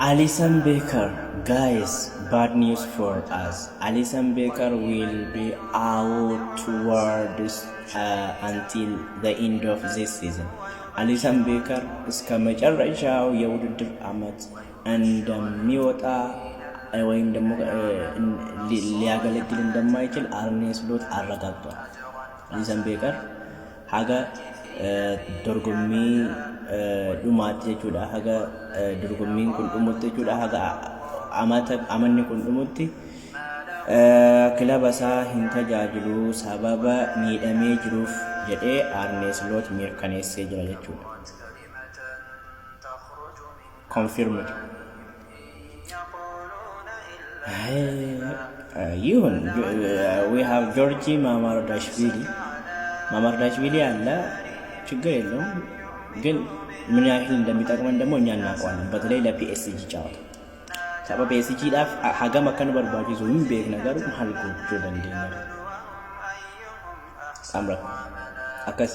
Alisson Becker, guys, bad news for us. Alisson Becker will be out towards until the end of this season. Alisson Becker እስከ መጨረሻው የውድድር ዓመት እንደሚወጣ ወይም ደግሞ ሊያገለግል እንደማይችል አርኔ ስሎት አረጋግጧል። Alisson Becker haga dorgommii dhumaatti jechuudha. Haga dorgommiin kun dhumutti jechuudha. Haga amanni kun dhumutti kilaba isaa hin tajaajilu sababa miidhamee jiruuf jedhee Arne Slot mirkaneessee jira jechuudha. Confirmed. ይሁን we have Georgi Mamardashvili አለ ችግር የለውም ግን ምን ያህል እንደሚጠቅመን ደግሞ እኛ እናውቀዋለን። በተለይ ለፒኤስጂ ጫወታ ሰበብ ፒኤስጂ ዳፍ ሀጋ መከን በርባጂ ዞም ቤት ነገር ማልጎጆ ደንደኛ አምራ አከስ